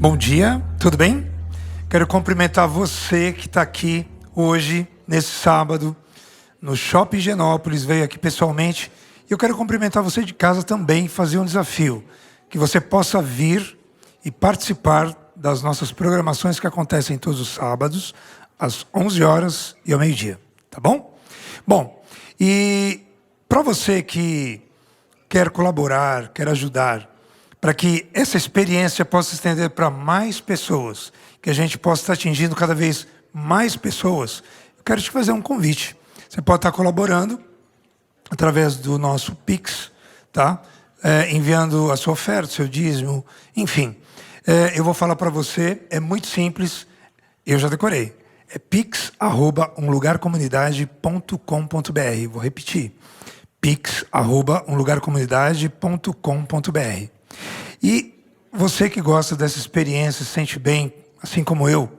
Bom dia, tudo bem? Quero cumprimentar você que está aqui hoje, nesse sábado, no Shopping Higienópolis, veio aqui pessoalmente. E eu quero cumprimentar você de casa também, fazer um desafio, que você possa vir e participar das nossas programações que acontecem todos os sábados, às 11 horas e ao meio-dia, tá bom? Bom, e para você que quer colaborar, quer ajudar, para que essa experiência possa se estender para mais pessoas, que a gente possa estar atingindo cada vez mais pessoas, eu quero te fazer um convite. Você pode estar colaborando através do nosso Pix, tá? Enviando a sua oferta, o seu dízimo, enfim. Eu vou falar para você, é muito simples, eu já decorei. É pix@umlugarcomunidade.com.br. Vou repetir. pix@umlugarcomunidade.com.br. E você que gosta dessa experiência, se sente bem, assim como eu,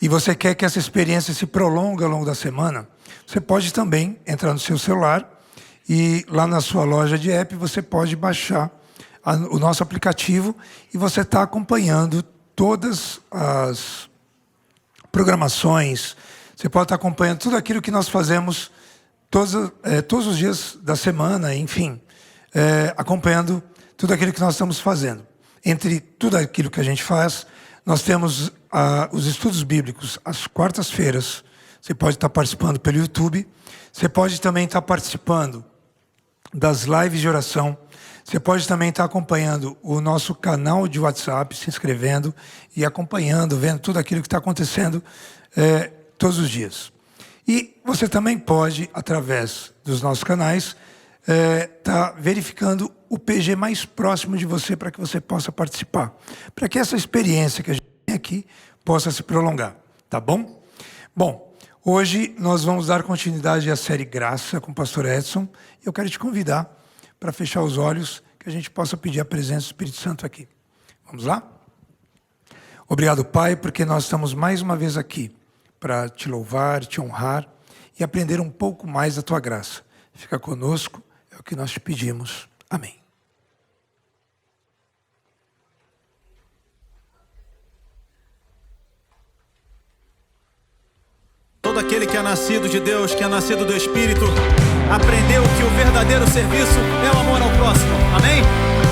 e você quer que essa experiência se prolongue ao longo da semana, você pode também entrar no seu celular e lá na sua loja de app você pode baixar o nosso aplicativo e você está acompanhando todas as programações, você pode estar acompanhando tudo aquilo que nós fazemos todos os dias da semana, enfim, acompanhando tudo aquilo que nós estamos fazendo. Entre tudo aquilo que a gente faz, nós temos os estudos bíblicos às quartas-feiras. Você pode estar participando pelo YouTube, você pode também estar participando das lives de oração, você pode também estar acompanhando o nosso canal de WhatsApp, se inscrevendo e acompanhando, vendo tudo aquilo que está acontecendo todos os dias. E você também pode, através dos nossos canais, estar verificando o PG mais próximo de você para que você possa participar. Para que essa experiência que a gente tem aqui possa se prolongar, tá bom? Bom, hoje nós vamos dar continuidade à série Graça com o pastor Edson. E eu quero te convidar para fechar os olhos, que a gente possa pedir a presença do Espírito Santo aqui. Vamos lá? Obrigado, Pai, porque nós estamos mais uma vez aqui para te louvar, te honrar e aprender um pouco mais da tua graça. Fica conosco, é o que nós te pedimos. Amém. Todo aquele que é nascido de Deus, que é nascido do Espírito, aprendeu que o verdadeiro serviço é o amor ao próximo. Amém?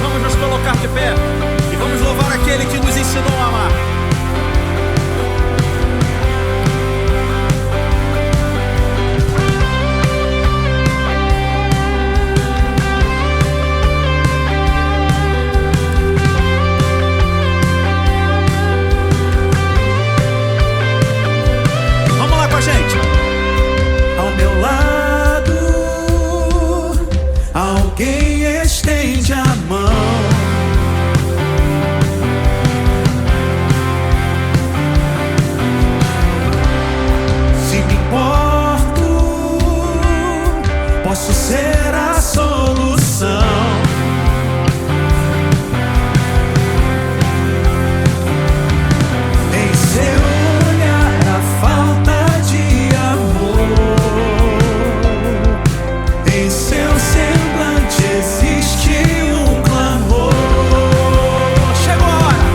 Vamos nos colocar de pé e vamos louvar aquele que nos ensinou a amar. Gente, ao meu lado, alguém estende a mão. Se me importo, posso ser a solução. Em seu olhar a falta em seu semblante existe um clamor. Chegou a hora,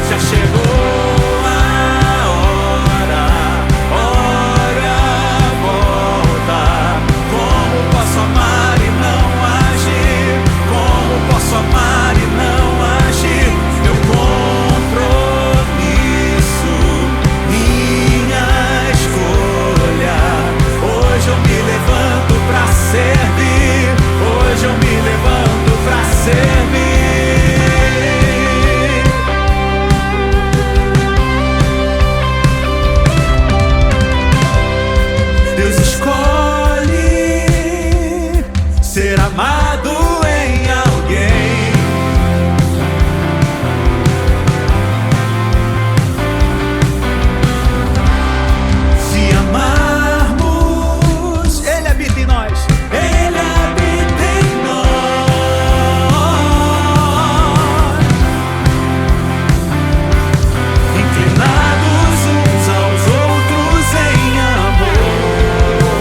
já chegou a hora. Hora volta. Como posso amar e não agir? Como posso amar e não agir? Meu compromisso, minha escolha. Hoje eu me levanto pra servir. Hoje eu me levanto pra servir. Deus escolhe ser amado em alguém. Se amarmos, Ele habita em nós. Ele habita em nós. Inclinados uns aos outros em amor.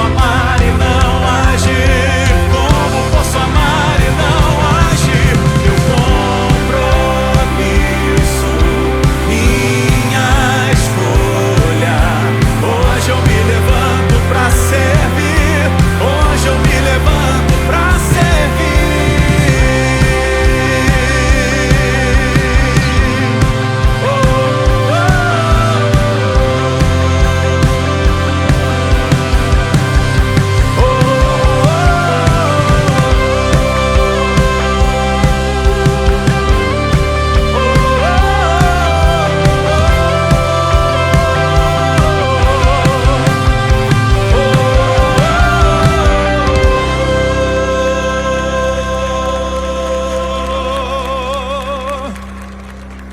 amar e não agir? Como posso amar e não agir? Meu compromisso, minha escolha. Hoje eu me levanto pra servir. Hoje eu me levanto pra servir.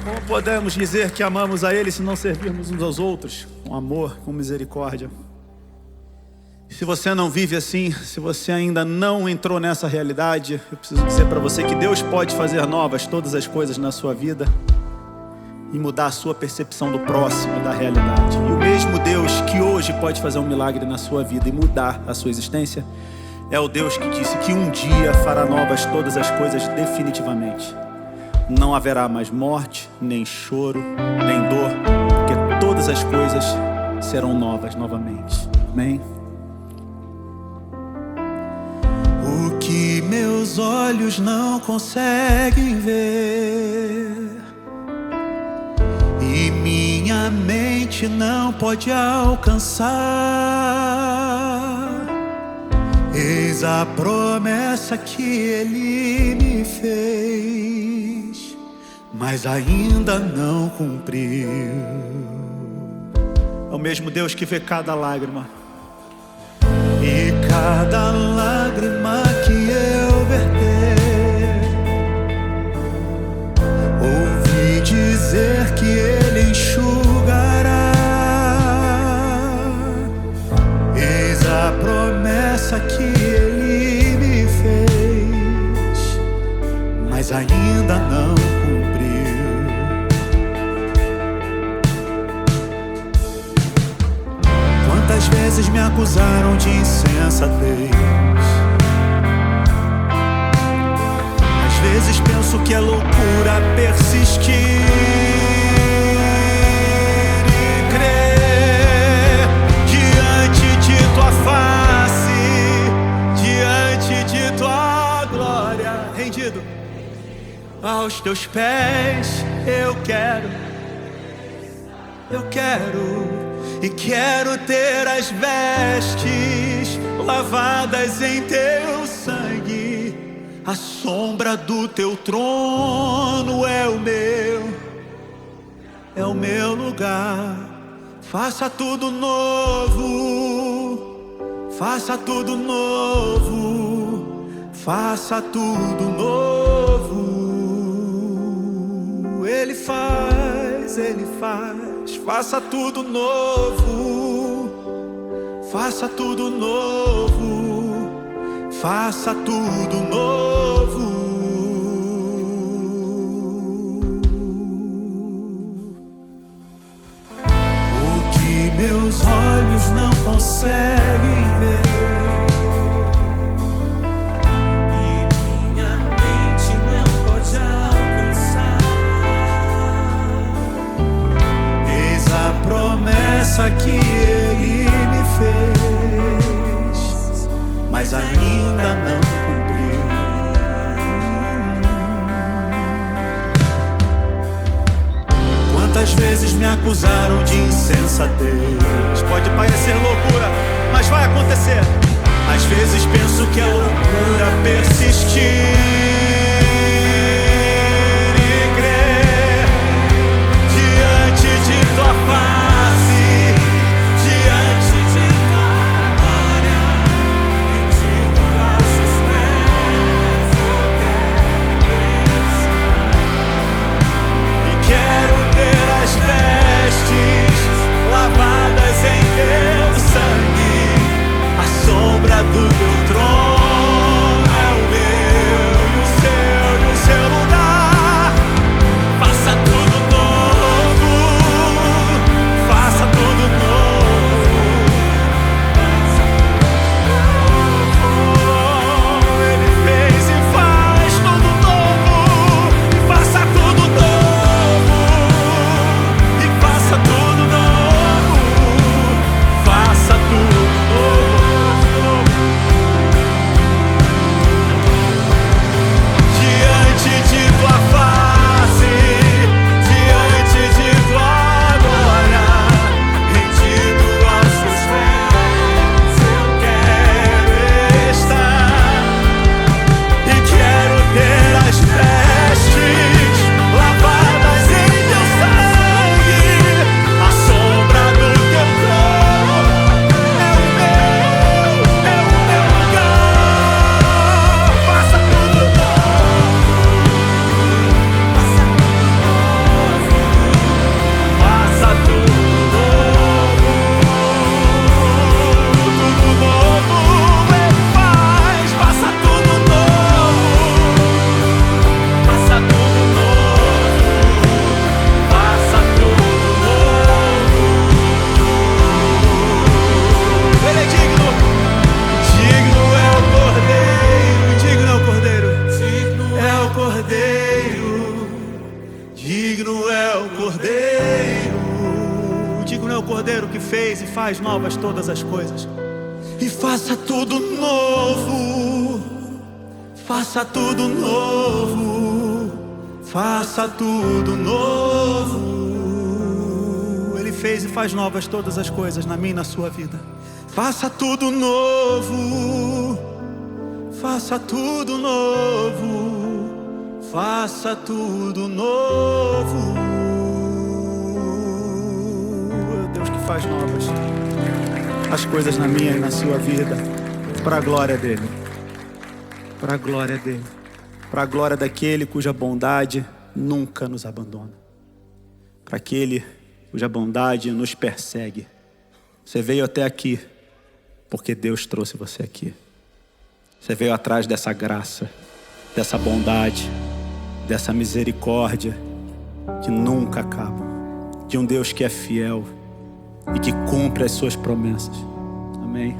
Como podemos dizer que amamos a Ele se não servirmos uns aos outros com amor, com misericórdia? Se você não vive assim, se você ainda não entrou nessa realidade, eu preciso dizer para você que Deus pode fazer novas todas as coisas na sua vida e mudar a sua percepção do próximo, da realidade. E o mesmo Deus que hoje pode fazer um milagre na sua vida e mudar a sua existência é o Deus que disse que um dia fará novas todas as coisas definitivamente. Não haverá mais morte, nem choro, nem dor, porque todas as coisas serão novas novamente. Amém? O que meus olhos não conseguem ver e minha mente não pode alcançar, eis a promessa que Ele me fez, mas ainda não cumpriu. É o mesmo Deus que vê cada lágrima. E cada lágrima que eu verter, ouvi dizer que Ele enxugará. Eis a promessa que Ele me fez, mas ainda não cumpriu. Quantas vezes me acusaram de insensatez? Às vezes penso que é loucura persistir e crer diante de tua face, diante de tua glória. Rendido aos teus pés, eu quero e quero ter as vestes lavadas em teu sangue. A sombra do teu trono é o meu lugar. Faça tudo novo, faça tudo novo, faça tudo novo. Ele faz, faça tudo novo, faça tudo novo, faça tudo novo. O que meus olhos não conseguem ver e minha mente não pode alcançar, eis a promessa que Ele me fez, mas ainda não cumpriu. Quantas vezes me acusaram de insensatez? Pode parecer loucura, mas vai acontecer. Às vezes penso que é loucura persistir e crer diante de tua face, diante de tua glória, e de braços pés eu quero ter as vestes lavadas em teu sangue. A sombra do teu trono é o meu e o seu lugar. Faça tudo novo, faça tudo novo. faz novas todas as coisas. E faça tudo novo, faça tudo novo, faça tudo novo. Ele fez e faz novas todas as coisas na minha e na sua vida. Faça tudo novo, faça tudo novo, faça tudo novo. Deus que faz novas as coisas na minha e na sua vida, para a glória dele, para a glória dele, para a glória daquele cuja bondade nunca nos abandona, para aquele cuja bondade nos persegue. Você veio até aqui porque Deus trouxe você aqui. Você veio atrás dessa graça, dessa bondade, dessa misericórdia que nunca acaba, de um Deus que é fiel e que cumpre as suas promessas. Amém.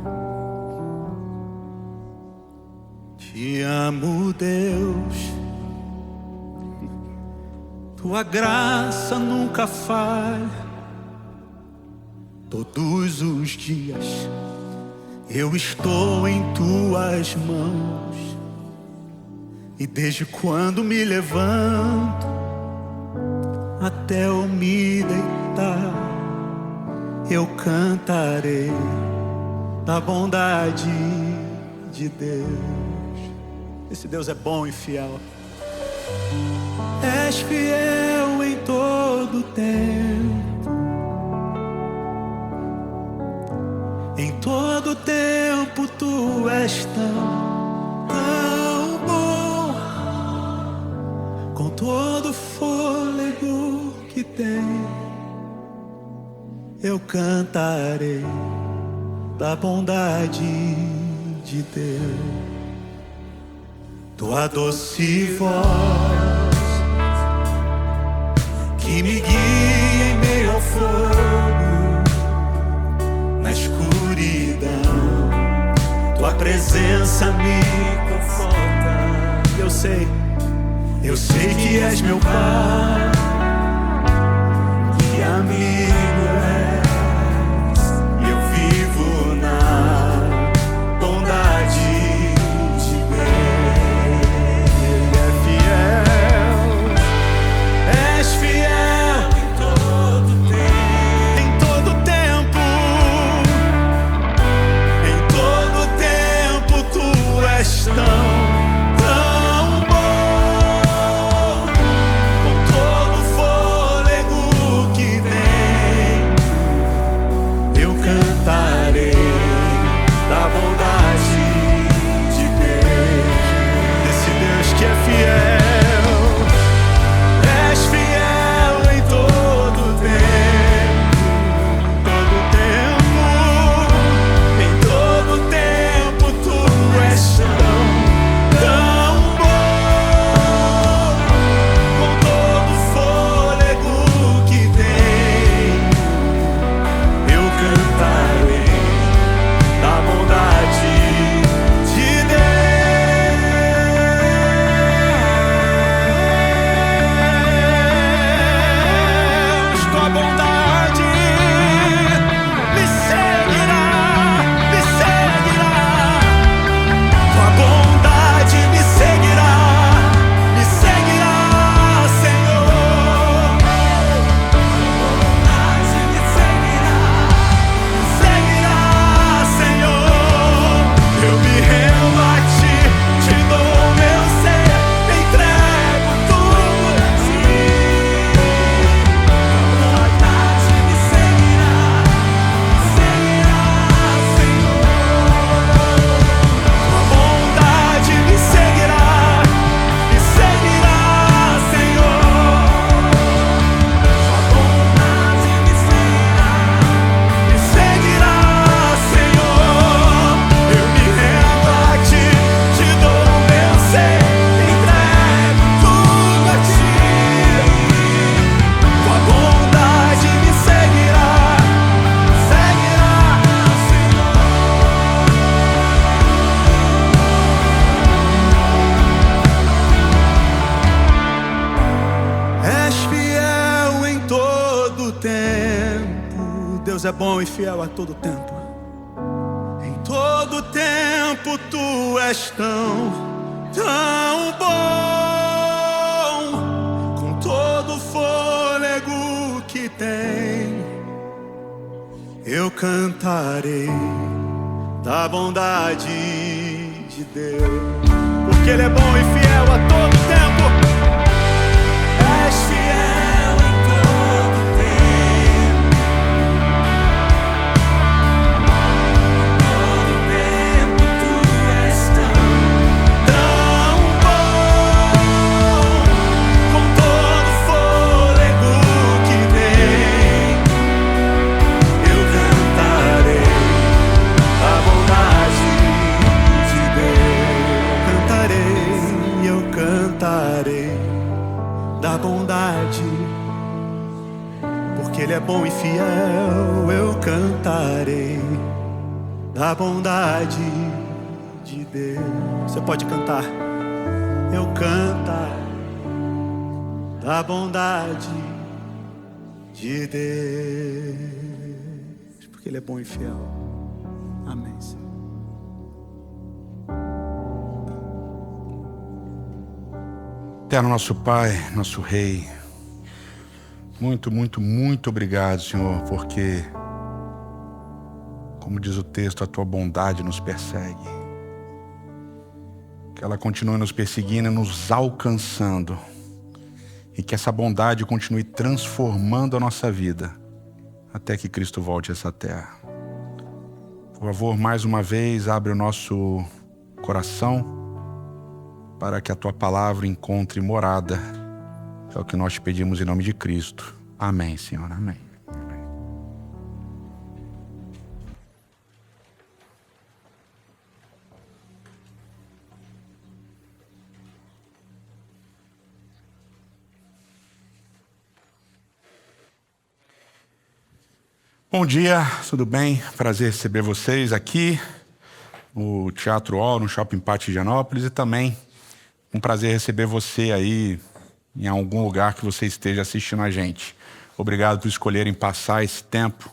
Te amo, Deus, tua graça nunca falha. Todos os dias eu estou em tuas mãos, e desde quando me levanto até eu me deitar, eu cantarei da bondade de Deus. Esse Deus é bom e fiel. És fiel em todo tempo, em todo tempo tu és tão, tão bom. Com todo fôlego que tem, eu cantarei da bondade de Deus. Tua doce voz que me guia em meio ao fogo, na escuridão, tua presença me conforta. Eu sei que és meu Pai, que amigo és, e eu vivo na bondade de Deus. Ele é fiel, és fiel em todo tempo, em todo tempo, em todo tempo tu és tão, tão bom. Com todo fôlego que vem, bom e fiel a todo tempo. Em todo tempo tu és tão bom. Com todo o fôlego que tem, eu cantarei da bondade de Deus. Porque Ele é bom e fiel a todo tempo. És fiel em todo tempo. Todo tempo tu és tão bom. Com todo o fôlego que tem, eu cantarei a bondade de Deus. Eu cantarei da bondade, porque Ele é bom e fiel. Eu cantarei da bondade de Deus. Você pode cantar. Eu cantarei da bondade de Deus, porque Ele é bom e fiel. Amém, Senhor. Eterno nosso Pai, nosso Rei, muito, muito, muito obrigado, Senhor, porque, como diz o texto, a Tua bondade nos persegue. Que ela continue nos perseguindo e nos alcançando. E que essa bondade continue transformando a nossa vida até que Cristo volte a essa terra. Por favor, mais uma vez, abre o nosso coração para que a Tua palavra encontre morada. É o que nós te pedimos em nome de Cristo. Amém, Senhor. Amém. Bom dia, tudo bem? Prazer receber vocês aqui no Teatro All, no Shopping Pátio de Higienópolis, e também um prazer receber você aí em algum lugar que você esteja assistindo a gente. Obrigado por escolherem passar esse tempo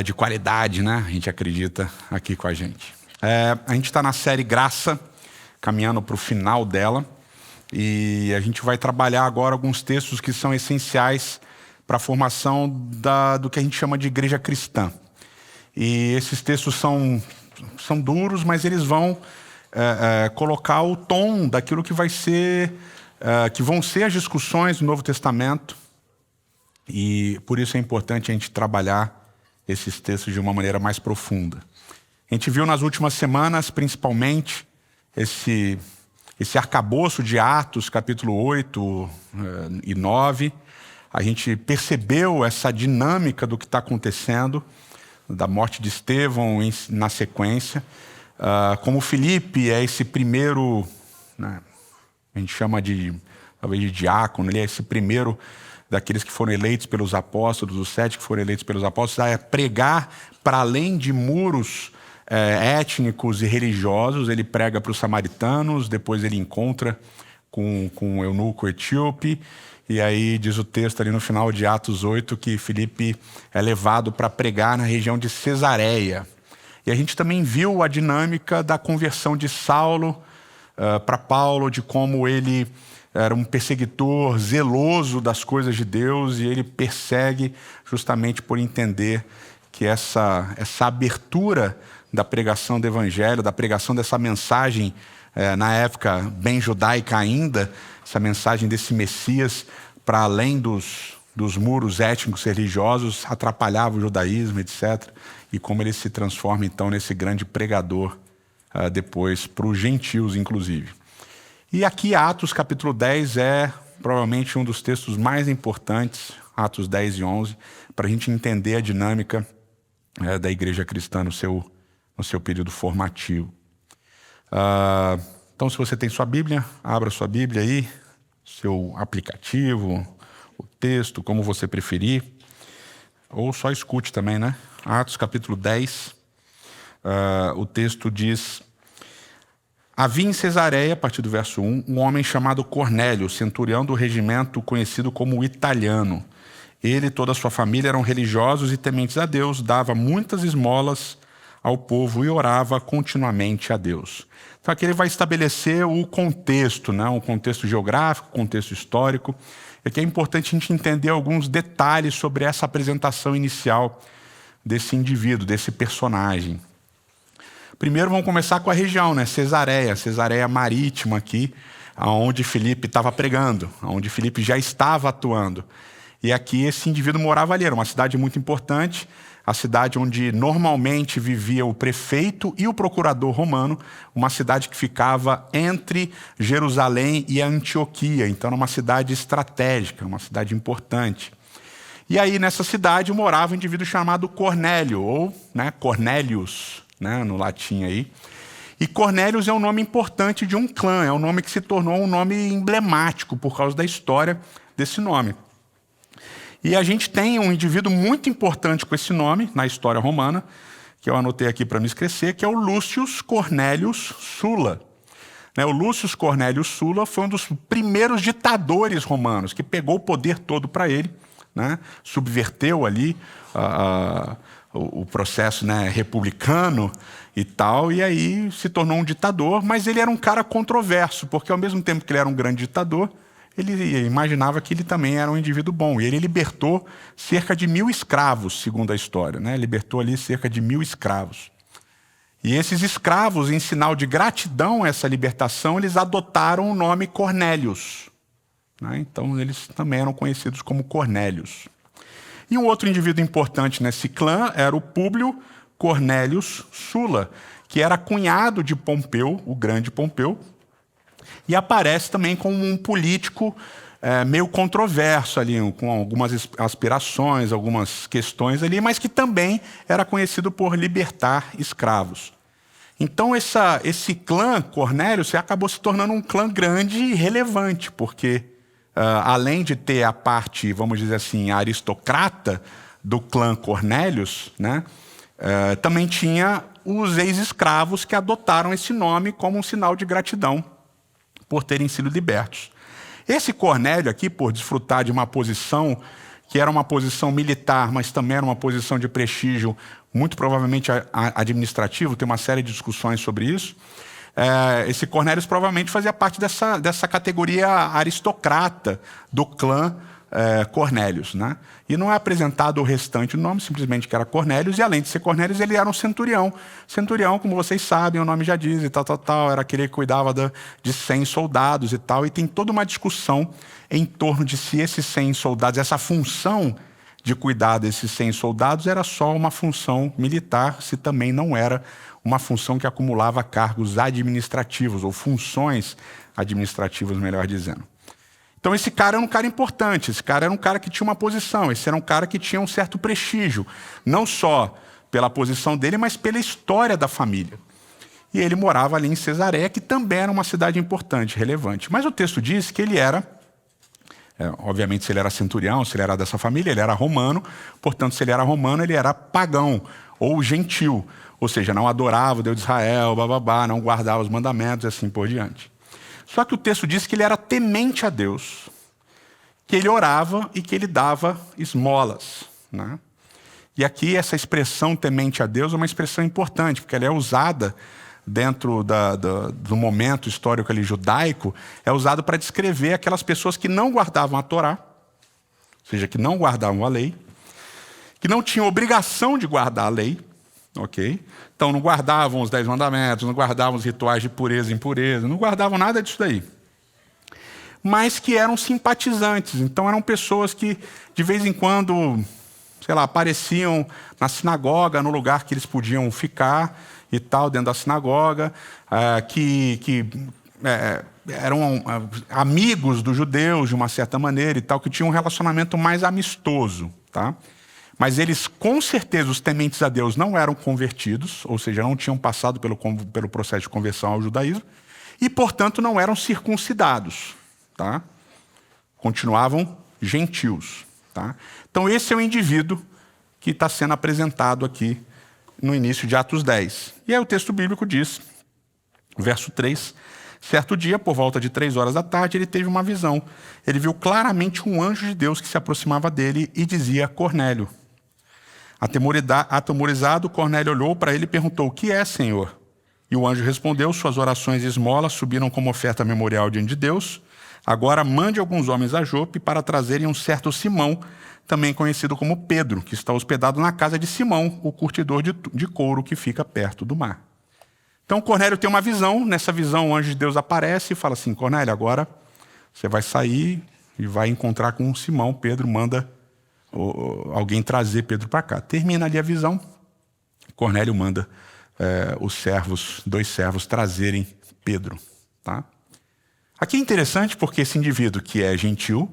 de qualidade, né? A gente acredita aqui com a gente. A gente está na série Graça, caminhando para o final dela, e a gente vai trabalhar agora alguns textos que são essenciais para a formação do que a gente chama de igreja cristã. E esses textos são duros, mas eles vão colocar o tom daquilo que vai ser, que vão ser as discussões do Novo Testamento. E por isso é importante a gente trabalhar esses textos de uma maneira mais profunda. A gente viu nas últimas semanas, principalmente, esse arcabouço de Atos, capítulo 8 e 9. A gente percebeu essa dinâmica do que está acontecendo, da morte de Estevão na sequência. Como Filipe é esse primeiro, né, a gente chama talvez de diácono, ele é esse primeiro daqueles que foram eleitos pelos apóstolos, os 7 que foram eleitos pelos apóstolos, a pregar para além de muros étnicos e religiosos. Ele prega para os samaritanos, depois ele encontra com o eunuco etíope, e aí diz o texto ali no final de Atos 8 que Filipe é levado para pregar na região de Cesareia. E a gente também viu a dinâmica da conversão de Saulo para Paulo, de como ele era um perseguidor zeloso das coisas de Deus, e ele persegue justamente por entender que essa abertura da pregação do evangelho, da pregação dessa mensagem, na época bem judaica ainda, essa mensagem desse Messias para além dos muros étnicos religiosos, atrapalhava o judaísmo, etc. E como ele se transforma então nesse grande pregador depois para os gentios, inclusive. E aqui Atos capítulo 10 é provavelmente um dos textos mais importantes, Atos 10 e 11, para a gente entender a dinâmica da igreja cristã no seu período formativo. Então, se você tem sua Bíblia, abra sua Bíblia aí, seu aplicativo, o texto, como você preferir, ou só escute também, né? Atos capítulo 10, o texto diz: havia em Cesareia, a partir do verso 1, um homem chamado Cornélio, centurião do regimento conhecido como Italiano. Ele e toda a sua família eram religiosos e tementes a Deus, dava muitas esmolas ao povo e orava continuamente a Deus. Então aqui ele vai estabelecer o contexto, né? Um contexto geográfico, contexto histórico. Aqui é importante a gente entender alguns detalhes sobre essa apresentação inicial desse indivíduo, desse personagem. Primeiro vamos começar com a região, né? Cesareia Marítima aqui, onde Filipe estava pregando, onde Filipe já estava atuando. E aqui esse indivíduo morava ali, era uma cidade muito importante, a cidade onde normalmente vivia o prefeito e o procurador romano, uma cidade que ficava entre Jerusalém e a Antioquia, então era uma cidade estratégica, uma cidade importante. E aí nessa cidade morava um indivíduo chamado Cornélio, ou Cornélius, no latim aí. E Cornélius é um nome importante de um clã, é um nome que se tornou um nome emblemático por causa da história desse nome. E a gente tem um indivíduo muito importante com esse nome na história romana, que eu anotei aqui para não esquecer, que é o Lúcius Cornélius Sulla. O Lúcius Cornélius Sulla foi um dos primeiros ditadores romanos, que pegou o poder todo para ele, subverteu ali o processo republicano e tal, e aí se tornou um ditador, mas ele era um cara controverso, porque ao mesmo tempo que ele era um grande ditador, ele imaginava que ele também era um indivíduo bom. E ele libertou cerca de 1000 escravos, segundo a história. Libertou ali cerca de 1000 escravos. E esses escravos, em sinal de gratidão a essa libertação, eles adotaram o nome Cornélios. Então, eles também eram conhecidos como Cornélios. E um outro indivíduo importante nesse clã era o Públio Cornélius Sulla, que era cunhado de Pompeu, o grande Pompeu, e aparece também como um político meio controverso ali, com algumas aspirações, algumas questões ali, mas que também era conhecido por libertar escravos. Então esse clã Cornélio acabou se tornando um clã grande e relevante, porque além de ter a parte, vamos dizer assim, aristocrata do clã Cornélios, também tinha os ex-escravos que adotaram esse nome como um sinal de gratidão por terem sido libertos. Esse Cornélio aqui, por desfrutar de uma posição que era uma posição militar, mas também era uma posição de prestígio, muito provavelmente administrativo, tem uma série de discussões sobre isso, esse Cornélios provavelmente fazia parte dessa categoria aristocrata do clã Cornélios. E não é apresentado o restante do nome, simplesmente que era Cornélios, e além de ser Cornélios, ele era um centurião. Centurião, como vocês sabem, o nome já diz, e tal, era aquele que cuidava de 100 soldados e tal, e tem toda uma discussão em torno de se esses 100 soldados, essa função de cuidar desses 100 soldados era só uma função militar, se também não era uma função que acumulava cargos administrativos, ou funções administrativas, melhor dizendo. Então esse cara era um cara importante, esse cara era um cara que tinha uma posição, esse era um cara que tinha um certo prestígio, não só pela posição dele, mas pela história da família. E ele morava ali em Cesareia, que também era uma cidade importante, relevante. Mas o texto diz que ele era, obviamente se ele era centurião, se ele era dessa família, ele era romano, portanto se ele era romano, ele era pagão ou gentil, ou seja, não adorava o Deus de Israel, não guardava os mandamentos e assim por diante. Só que o texto diz que ele era temente a Deus, que ele orava e que ele dava esmolas. E aqui essa expressão temente a Deus é uma expressão importante, porque ela é usada dentro do momento histórico ali judaico, é usado para descrever aquelas pessoas que não guardavam a Torá, ou seja, que não guardavam a lei, que não tinham obrigação de guardar a lei, ok? Então não guardavam os 10 mandamentos, não guardavam os rituais de pureza e impureza, não guardavam nada disso daí. Mas que eram simpatizantes, então eram pessoas que de vez em quando, apareciam na sinagoga, no lugar que eles podiam ficar e tal, dentro da sinagoga, que eram amigos dos judeus de uma certa maneira e tal, que tinham um relacionamento mais amistoso, tá? Mas eles, com certeza, os tementes a Deus não eram convertidos, ou seja, não tinham passado pelo processo de conversão ao judaísmo, e, portanto, não eram circuncidados. Tá? Continuavam gentios. Tá? Então, esse é o indivíduo que está sendo apresentado aqui no início de Atos 10. E aí o texto bíblico diz, verso 3, Certo dia, por volta de 3 horas da tarde, ele teve uma visão. Ele viu claramente um anjo de Deus que se aproximava dele e dizia: Cornélio. Atemorizado, Cornélio olhou para ele e perguntou: O que é, Senhor? E o anjo respondeu: Suas orações e esmolas subiram como oferta memorial diante de Deus. Agora mande alguns homens a Jope para trazerem um certo Simão, também conhecido como Pedro, que está hospedado na casa de Simão, o curtidor de couro que fica perto do mar. Então Cornélio tem uma visão. Nessa visão o anjo de Deus aparece e fala assim: Cornélio, agora você vai sair e vai encontrar com Simão. Pedro manda alguém trazer Pedro para cá. Termina ali a visão. Cornélio manda os 2 servos trazerem Pedro. Tá? Aqui é interessante porque esse indivíduo que é gentil,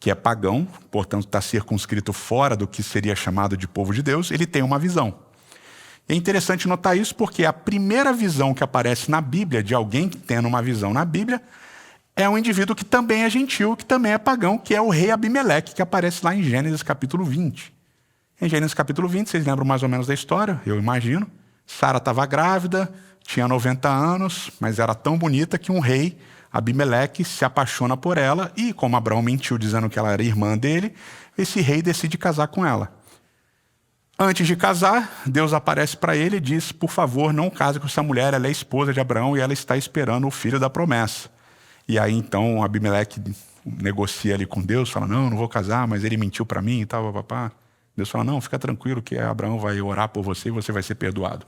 que é pagão, portanto está circunscrito fora do que seria chamado de povo de Deus, ele tem uma visão. É interessante notar isso porque a primeira visão que aparece na Bíblia de alguém tendo uma visão na Bíblia é um indivíduo que também é gentil, que também é pagão, que é o rei Abimeleque, que aparece lá em Gênesis capítulo 20. Em Gênesis capítulo 20, vocês lembram mais ou menos da história, eu imagino. Sara estava grávida, tinha 90 anos, mas era tão bonita que um rei, Abimeleque, se apaixona por ela e, como Abraão mentiu dizendo que ela era irmã dele, esse rei decide casar com ela. Antes de casar, Deus aparece para ele e diz: por favor, não case com essa mulher, ela é esposa de Abraão e ela está esperando o filho da promessa. E aí então Abimeleque negocia ali com Deus, fala: não vou casar, mas ele mentiu para mim e tal, papá. Deus fala: não, fica tranquilo que Abraão vai orar por você e você vai ser perdoado.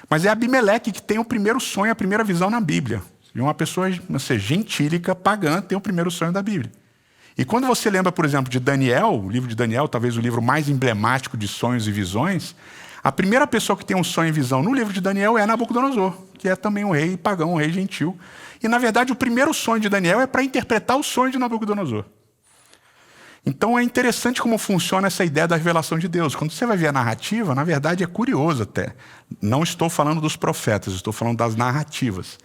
Mas é Abimeleque que tem o primeiro sonho, a primeira visão na Bíblia. De uma pessoa gentílica, pagã, tem o primeiro sonho da Bíblia. E quando você lembra, por exemplo, de Daniel, o livro de Daniel, talvez o livro mais emblemático de sonhos e visões, a primeira pessoa que tem um sonho e visão no livro de Daniel é Nabucodonosor, que é também um rei pagão, um rei gentil. E, na verdade, o primeiro sonho de Daniel é para interpretar o sonho de Nabucodonosor. Então, é interessante como funciona essa ideia da revelação de Deus. Quando você vai ver a narrativa, na verdade, é curioso até. Não estou falando dos profetas, estou falando das narrativas.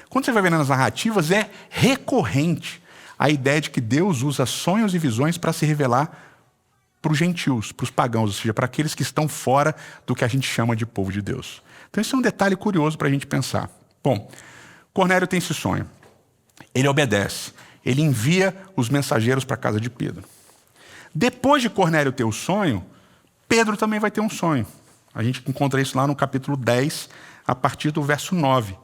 Quando você vai ver nas narrativas, é recorrente a ideia de que Deus usa sonhos e visões para se revelar para os gentios, para os pagãos, ou seja, para aqueles que estão fora do que a gente chama de povo de Deus. Então, esse é um detalhe curioso para a gente pensar. Bom, Cornélio tem esse sonho. Ele obedece. Ele envia os mensageiros para a casa de Pedro. Depois de Cornélio ter o sonho, Pedro também vai ter um sonho. A gente encontra isso lá no capítulo 10, a partir do verso 9,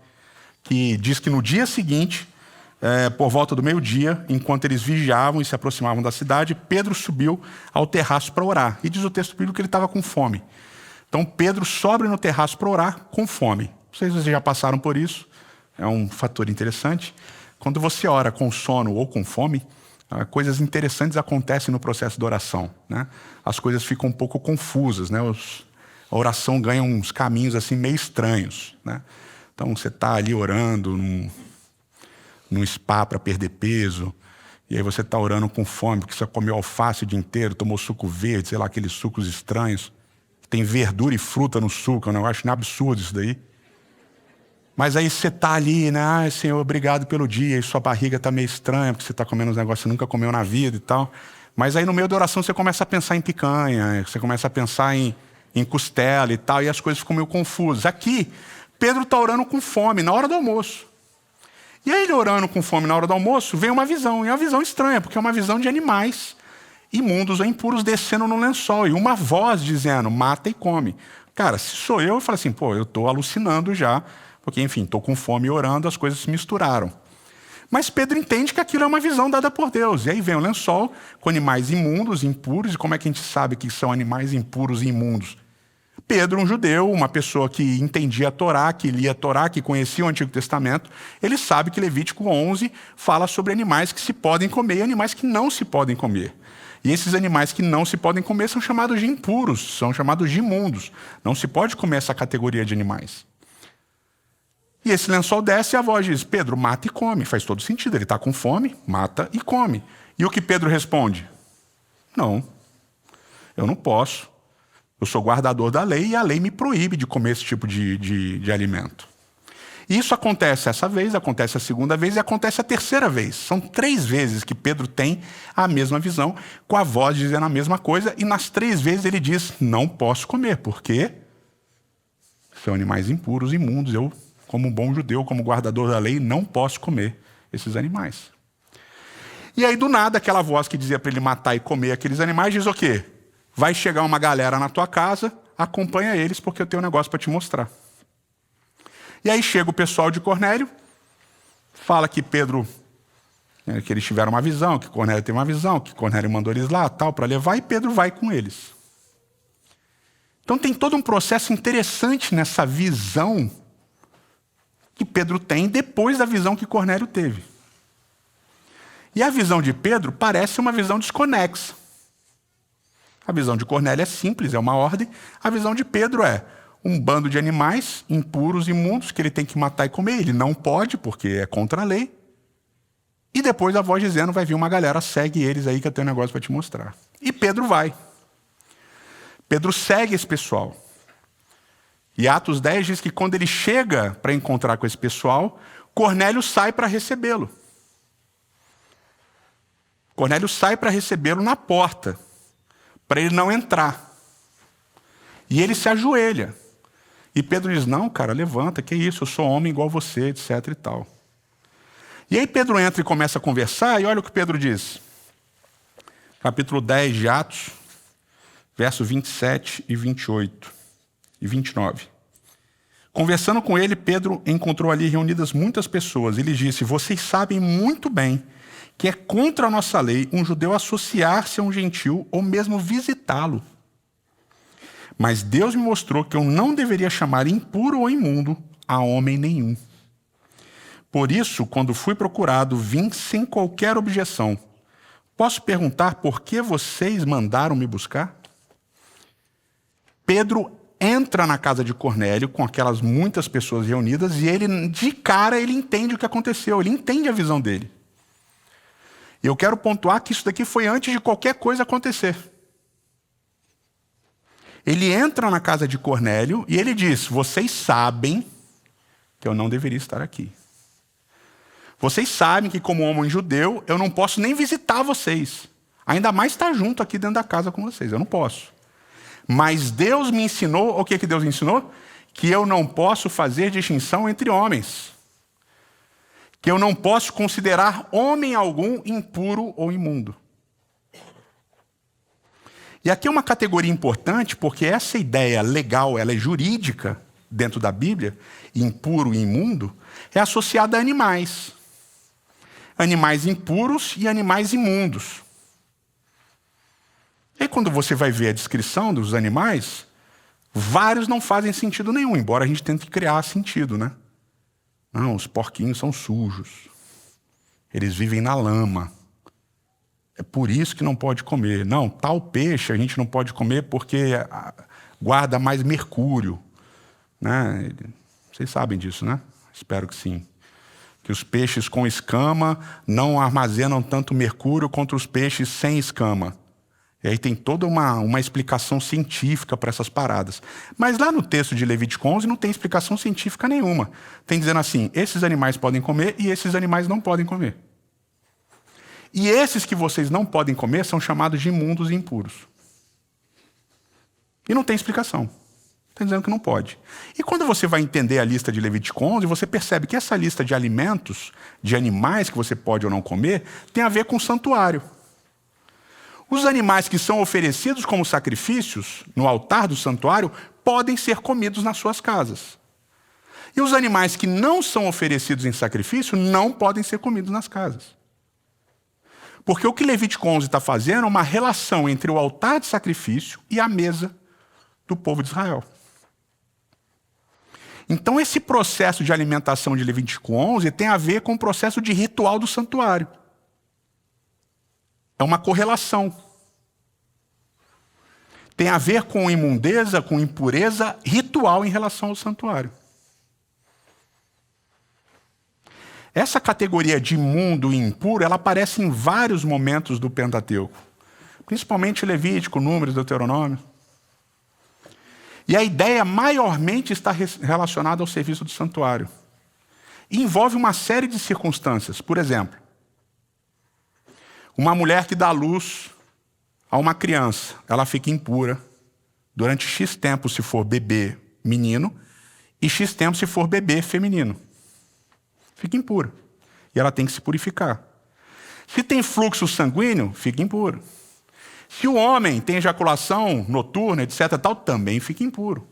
que diz que no dia seguinte, por volta do meio-dia, enquanto eles vigiavam e se aproximavam da cidade, Pedro subiu ao terraço para orar. E diz o texto bíblico que ele estava com fome. Então Pedro sobe no terraço para orar com fome. Não sei se vocês já passaram por isso, é um fator interessante. Quando você ora com sono ou com fome, coisas interessantes acontecem no processo de oração, né? As coisas ficam um pouco confusas, né? A oração ganha uns caminhos assim meio estranhos, né? Então você está ali orando num spa para perder peso, e aí você está orando com fome, porque você comeu alface o dia inteiro, tomou suco verde, sei lá, aqueles sucos estranhos. Tem verdura e fruta no suco, eu acho absurdo isso daí. Mas aí você está ali, né? Ai, Senhor, obrigado pelo dia, e sua barriga está meio estranha, porque você está comendo uns negócios que você nunca comeu na vida e tal. Mas aí no meio da oração você começa a pensar em picanha, você começa a pensar em costela e tal, e as coisas ficam meio confusas. Aqui, Pedro está orando com fome, na hora do almoço. E aí ele orando com fome na hora do almoço, vem uma visão. E é uma visão estranha, porque é uma visão de animais imundos ou impuros descendo no lençol. E uma voz dizendo: mata e come. Cara, se sou eu falo assim: pô, eu estou alucinando já. Porque, enfim, estou com fome e orando, as coisas se misturaram. Mas Pedro entende que aquilo é uma visão dada por Deus. E aí vem o lençol com animais imundos, impuros. E como é que a gente sabe que são animais impuros e imundos? Pedro, um judeu, uma pessoa que entendia a Torá, que lia a Torá, que conhecia o Antigo Testamento, ele sabe que Levítico 11 fala sobre animais que se podem comer e animais que não se podem comer. E esses animais que não se podem comer são chamados de impuros, são chamados de imundos. Não se pode comer essa categoria de animais. E esse lençol desce e a voz diz: Pedro, mata e come. Faz todo sentido, ele está com fome, mata e come. E o que Pedro responde? Não, eu não posso. Eu sou guardador da lei e a lei me proíbe de comer esse tipo de alimento. E isso acontece essa vez, acontece a segunda vez e acontece a terceira vez. São 3 vezes que Pedro tem a mesma visão, com a voz dizendo a mesma coisa, e nas 3 vezes ele diz: não posso comer, porque são animais impuros, imundos, eu como um bom judeu, como guardador da lei, não posso comer esses animais. E aí, do nada, aquela voz que dizia para ele matar e comer aqueles animais, diz o quê? Vai chegar uma galera na tua casa, acompanha eles, porque eu tenho um negócio para te mostrar. E aí chega o pessoal de Cornélio, fala que Pedro, que eles tiveram uma visão, que Cornélio teve uma visão, que Cornélio mandou eles lá, tal, para levar, e Pedro vai com eles. Então tem todo um processo interessante nessa visão que Pedro tem depois da visão que Cornélio teve. E a visão de Pedro parece uma visão desconexa. A visão de Cornélio é simples, é uma ordem. A visão de Pedro é um bando de animais impuros, imundos, que ele tem que matar e comer. Ele não pode, porque é contra a lei. E depois a voz dizendo, vai vir uma galera, segue eles aí que eu tenho um negócio para te mostrar. E Pedro vai. Pedro segue esse pessoal. E Atos 10 diz que quando ele chega para encontrar com esse pessoal, Cornélio sai para recebê-lo. Cornélio sai para recebê-lo na porta, para ele não entrar. E ele se ajoelha. E Pedro diz, não, cara, levanta, que isso, eu sou homem igual você, etc e tal. E aí Pedro entra e começa a conversar, e olha o que Pedro diz. Capítulo 10 de Atos, verso 27 e 28 e 29. Conversando com ele, Pedro encontrou ali reunidas muitas pessoas e lhes disse, vocês sabem muito bem que é contra a nossa lei um judeu associar-se a um gentil ou mesmo visitá-lo. Mas Deus me mostrou que eu não deveria chamar impuro ou imundo a homem nenhum. Por isso, quando fui procurado, vim sem qualquer objeção. Posso perguntar por que vocês mandaram me buscar? Pedro entra na casa de Cornélio com aquelas muitas pessoas reunidas e ele, de cara, ele entende o que aconteceu, ele entende a visão dele. E eu quero pontuar que isso daqui foi antes de qualquer coisa acontecer. Ele entra na casa de Cornélio e ele diz, vocês sabem que eu não deveria estar aqui. Vocês sabem que como homem judeu, eu não posso nem visitar vocês. Ainda mais estar junto aqui dentro da casa com vocês, eu não posso. Mas Deus me ensinou, o que Deus me ensinou? Que eu não posso fazer distinção entre homens. Que eu não posso considerar homem algum impuro ou imundo. E aqui é uma categoria importante, porque essa ideia legal, ela é jurídica dentro da Bíblia, impuro e imundo, é associada a animais. Animais impuros e animais imundos. E quando você vai ver a descrição dos animais, vários não fazem sentido nenhum, embora a gente tente criar sentido, né? Não, os porquinhos são sujos. Eles vivem na lama. É por isso que não pode comer. Não, tal peixe a gente não pode comer porque guarda mais mercúrio. Né? Vocês sabem disso, né? Espero que sim. Que os peixes com escama não armazenam tanto mercúrio quanto os peixes sem escama. E aí tem toda uma explicação científica para essas paradas. Mas lá no texto de Levítico 11 não tem explicação científica nenhuma. Tem dizendo assim, esses animais podem comer e esses animais não podem comer. E esses que vocês não podem comer são chamados de imundos e impuros. E não tem explicação. Está dizendo que não pode. E quando você vai entender a lista de Levítico 11, você percebe que essa lista de alimentos, de animais que você pode ou não comer, tem a ver com o santuário. Os animais que são oferecidos como sacrifícios no altar do santuário podem ser comidos nas suas casas. E os animais que não são oferecidos em sacrifício não podem ser comidos nas casas. Porque o que Levítico 11 está fazendo é uma relação entre o altar de sacrifício e a mesa do povo de Israel. Então esse processo de alimentação de Levítico 11 tem a ver com o processo de ritual do santuário. É uma correlação. Tem a ver com imundeza, com impureza ritual em relação ao santuário. Essa categoria de imundo e impuro, ela aparece em vários momentos do Pentateuco. Principalmente Levítico, Números, Deuteronômio. E a ideia maiormente está relacionada ao serviço do santuário. E envolve uma série de circunstâncias. Por exemplo, uma mulher que dá luz a uma criança, ela fica impura durante X tempo se for bebê menino, e X tempo se for bebê feminino. Fica impura. E ela tem que se purificar. Se tem fluxo sanguíneo, fica impuro. Se o homem tem ejaculação noturna, etc., tal, também fica impuro.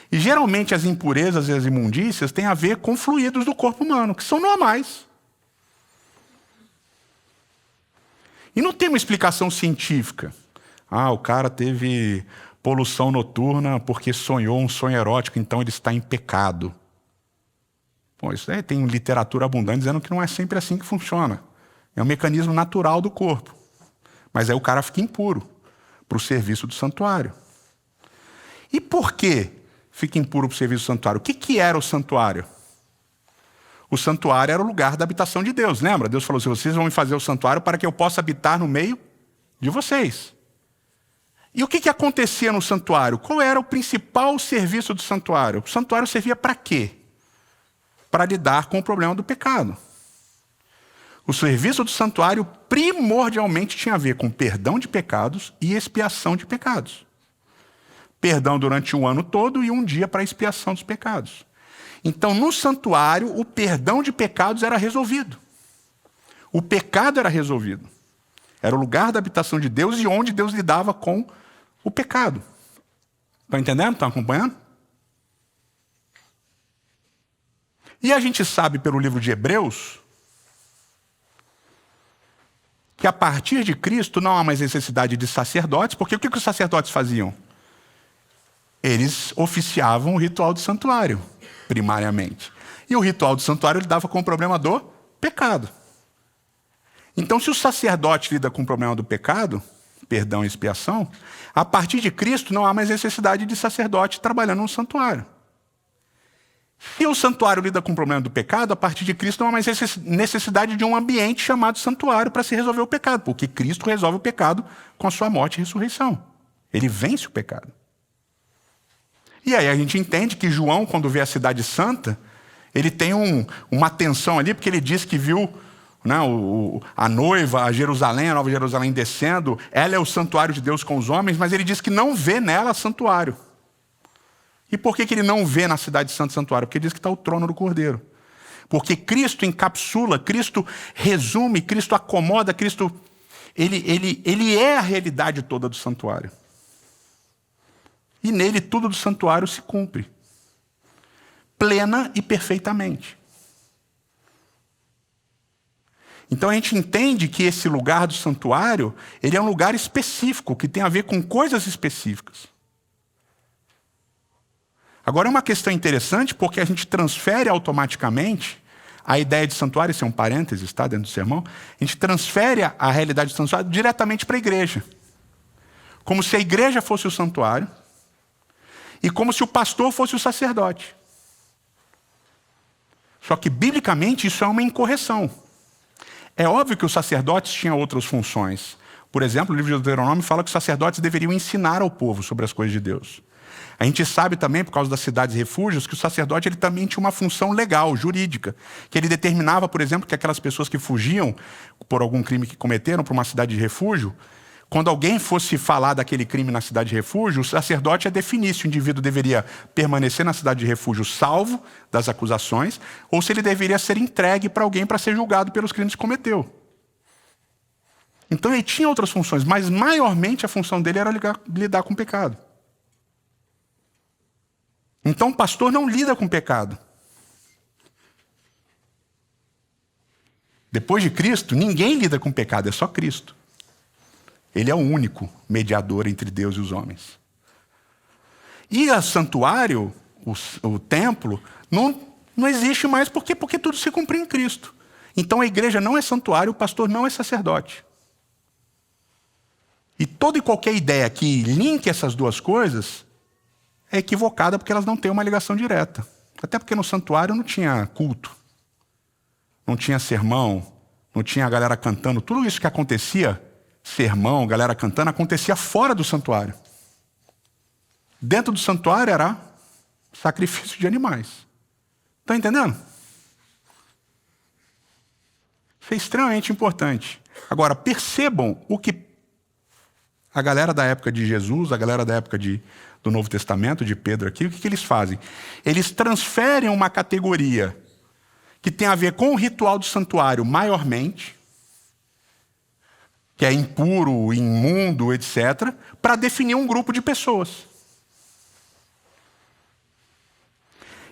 E geralmente as impurezas e as imundícias têm a ver com fluidos do corpo humano, que são normais. E não tem uma explicação científica. O cara teve poluição noturna porque sonhou um sonho erótico, então ele está em pecado. Bom, isso aí tem literatura abundante dizendo que não é sempre assim que funciona. É um mecanismo natural do corpo. Mas aí o cara fica impuro para o serviço do santuário. E por que fica impuro para o serviço do santuário? O que era o santuário? O santuário era o lugar da habitação de Deus, lembra? Deus falou assim, vocês vão me fazer o santuário para que eu possa habitar no meio de vocês. E o que acontecia no santuário? Qual era o principal serviço do santuário? O santuário servia para quê? Para lidar com o problema do pecado. O serviço do santuário primordialmente tinha a ver com perdão de pecados e expiação de pecados. Perdão durante o ano todo e um dia para a expiação dos pecados. Então, no santuário, o perdão de pecados era resolvido. O pecado era resolvido. Era o lugar da habitação de Deus e onde Deus lidava com o pecado. Estão entendendo? Estão acompanhando? E a gente sabe pelo livro de Hebreus que a partir de Cristo não há mais necessidade de sacerdotes, porque o que os sacerdotes faziam? Eles oficiavam o ritual do santuário, primariamente. E o ritual do santuário lidava com o problema do pecado. Então, se o sacerdote lida com o problema do pecado, perdão e expiação, a partir de Cristo não há mais necessidade de sacerdote trabalhando no santuário. Se o santuário lida com o problema do pecado, a partir de Cristo não há mais necessidade de um ambiente chamado santuário para se resolver o pecado, porque Cristo resolve o pecado com a sua morte e ressurreição. Ele vence o pecado. E aí a gente entende que João, quando vê a cidade santa, ele tem uma tensão ali, porque ele diz que viu, né, a noiva, a Jerusalém, a Nova Jerusalém descendo, ela é o santuário de Deus com os homens, mas ele diz que não vê nela santuário. E por que ele não vê na cidade santa santuário? Porque diz que está o trono do Cordeiro. Porque Cristo encapsula, Cristo resume, Cristo acomoda, Cristo... Ele é a realidade toda do santuário. E nele tudo do santuário se cumpre. Plena e perfeitamente. Então a gente entende que esse lugar do santuário, ele é um lugar específico, que tem a ver com coisas específicas. Agora é uma questão interessante, porque a gente transfere automaticamente a ideia de santuário, isso é um parênteses, tá, dentro do sermão, a gente transfere a realidade do santuário diretamente para a igreja. Como se a igreja fosse o santuário e como se o pastor fosse o sacerdote. Só que, biblicamente, isso é uma incorreção. É óbvio que os sacerdotes tinham outras funções. Por exemplo, o livro de Deuteronômio fala que os sacerdotes deveriam ensinar ao povo sobre as coisas de Deus. A gente sabe também, por causa das cidades refúgios, que o sacerdote ele também tinha uma função legal, jurídica, que ele determinava, por exemplo, que aquelas pessoas que fugiam por algum crime que cometeram para uma cidade de refúgio, quando alguém fosse falar daquele crime na cidade de refúgio, o sacerdote ia definir se o indivíduo deveria permanecer na cidade de refúgio salvo das acusações, ou se ele deveria ser entregue para alguém para ser julgado pelos crimes que cometeu. Então ele tinha outras funções, mas maiormente a função dele era lidar com o pecado. Então o pastor não lida com o pecado. Depois de Cristo, ninguém lida com o pecado, é só Cristo. Ele é o único mediador entre Deus e os homens. E o santuário, o templo, não existe mais porque tudo se cumpre em Cristo. Então a igreja não é santuário, o pastor não é sacerdote. E toda e qualquer ideia que linke essas duas coisas é equivocada porque elas não têm uma ligação direta. Até porque no santuário não tinha culto, não tinha sermão, não tinha a galera cantando. Tudo isso que acontecia, sermão, galera cantando, acontecia fora do santuário. Dentro do santuário era sacrifício de animais. Estão entendendo? Isso é extremamente importante. Agora, percebam o que A galera da época de Jesus, a galera da época do Novo Testamento, de Pedro aqui, o que eles fazem? Eles transferem uma categoria que tem a ver com o ritual do santuário maiormente, que é impuro, imundo, etc., para definir um grupo de pessoas.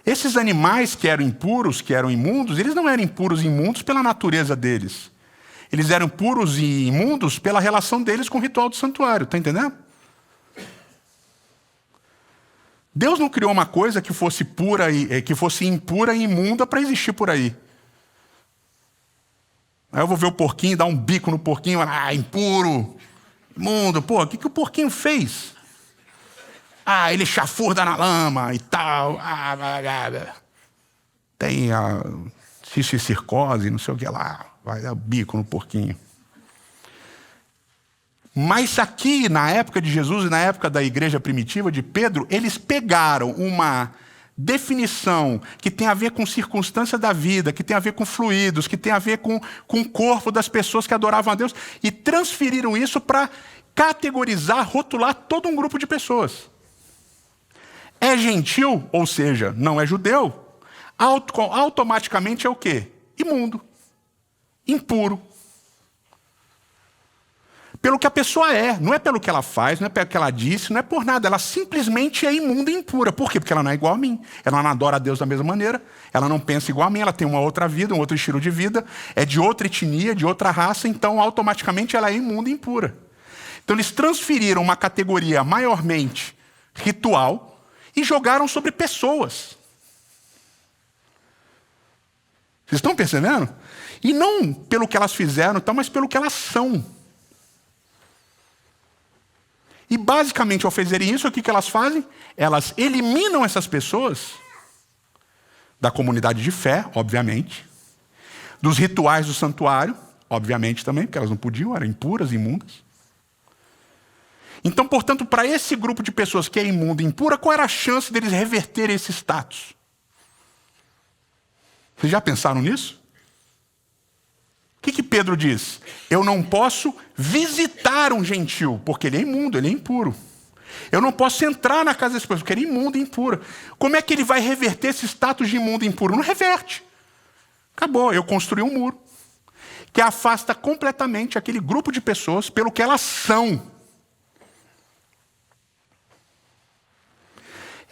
Esses animais que eram impuros, que eram imundos, eles não eram impuros e imundos pela natureza deles. Eles eram puros e imundos pela relação deles com o ritual do santuário, está entendendo? Deus não criou uma coisa que fosse impura e imunda para existir por aí. Aí eu vou ver o porquinho, dar um bico no porquinho, impuro, imundo. Pô, o que o porquinho fez? Ele chafurda na lama e tal. Tem a cisticircose, não sei o que lá. Vai dar bico no porquinho. Mas aqui, na época de Jesus e na época da igreja primitiva de Pedro, eles pegaram uma definição que tem a ver com circunstância da vida, que tem a ver com fluidos, que tem a ver com o corpo das pessoas que adoravam a Deus, e transferiram isso para categorizar, rotular todo um grupo de pessoas. É gentil, ou seja, não é judeu, automaticamente é o quê? Imundo. Impuro. Pelo que a pessoa é, não é pelo que ela faz, não é pelo que ela disse, não é por nada, ela simplesmente é imunda e impura. Por quê? Porque ela não é igual a mim, ela não adora a Deus da mesma maneira, ela não pensa igual a mim, ela tem uma outra vida, um outro estilo de vida, é de outra etnia, de outra raça, então automaticamente ela é imunda e impura. Então eles transferiram uma categoria maiormente ritual e jogaram sobre pessoas. Vocês estão percebendo? E não pelo que elas fizeram, mas pelo que elas são. E basicamente, ao fazerem isso, o que elas fazem? Elas eliminam essas pessoas da comunidade de fé, obviamente, dos rituais do santuário, obviamente também, porque elas não podiam, eram impuras, imundas. Então, portanto, para esse grupo de pessoas que é imunda e impura, qual era a chance deles reverterem esse status? Vocês já pensaram nisso? O que Pedro diz? Eu não posso visitar um gentil, porque ele é imundo, ele é impuro. Eu não posso entrar na casa desse pessoas, porque ele é imundo e impuro. Como é que ele vai reverter esse status de imundo e impuro? Não reverte. Acabou, eu construí um muro que afasta completamente aquele grupo de pessoas pelo que elas são.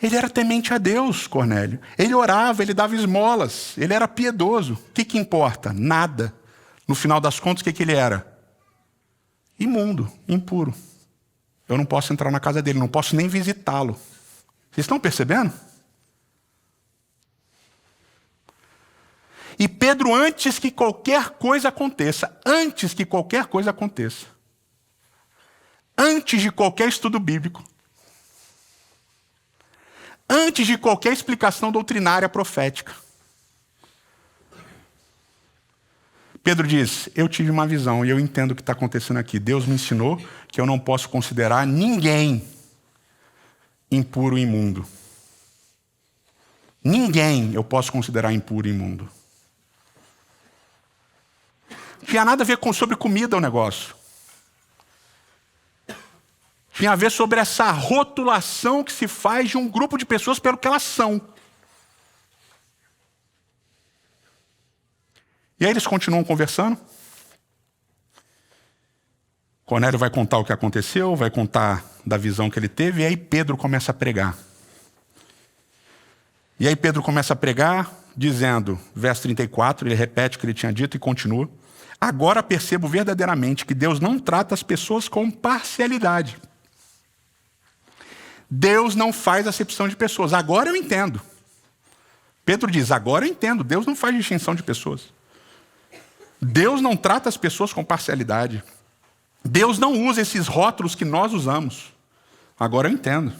Ele era temente a Deus, Cornélio. Ele orava, ele dava esmolas, ele era piedoso. O que importa? Nada. No final das contas, o que ele era? Imundo, impuro. Eu não posso entrar na casa dele, não posso nem visitá-lo. Vocês estão percebendo? E Pedro, antes que qualquer coisa aconteça, antes de qualquer estudo bíblico, antes de qualquer explicação doutrinária profética, Pedro diz, eu tive uma visão e eu entendo o que está acontecendo aqui. Deus me ensinou que eu não posso considerar ninguém impuro e imundo. Ninguém eu posso considerar impuro e imundo. Não tinha nada a ver sobre comida o negócio. Tinha a ver sobre essa rotulação que se faz de um grupo de pessoas pelo que elas são. E aí eles continuam conversando. Cornélio vai contar o que aconteceu, vai contar da visão que ele teve, e aí Pedro começa a pregar. E aí Pedro começa a pregar, dizendo, verso 34, ele repete o que ele tinha dito e continua. Agora percebo verdadeiramente que Deus não trata as pessoas com parcialidade. Deus não faz acepção de pessoas. Agora eu entendo. Pedro diz, agora eu entendo. Deus não faz distinção de pessoas. Deus não trata as pessoas com parcialidade. Deus não usa esses rótulos que nós usamos. Agora eu entendo.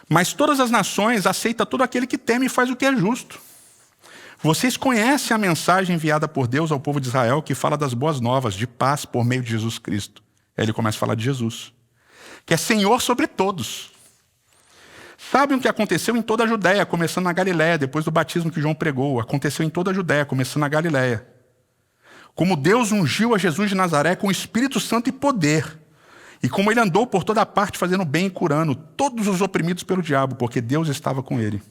Mas todas as nações aceitam todo aquele que teme e faz o que é justo. Vocês conhecem a mensagem enviada por Deus ao povo de Israel que fala das boas novas, de paz por meio de Jesus Cristo. Aí ele começa a falar de Jesus, que é Senhor sobre todos. Sabem o que aconteceu em toda a Judéia, começando na Galiléia, depois do batismo que João pregou. Aconteceu em toda a Judéia, começando na Galiléia. Como Deus ungiu a Jesus de Nazaré com o Espírito Santo e poder, E como ele andou por toda parte fazendo bem e curando todos os oprimidos pelo diabo, porque Deus estava com ele.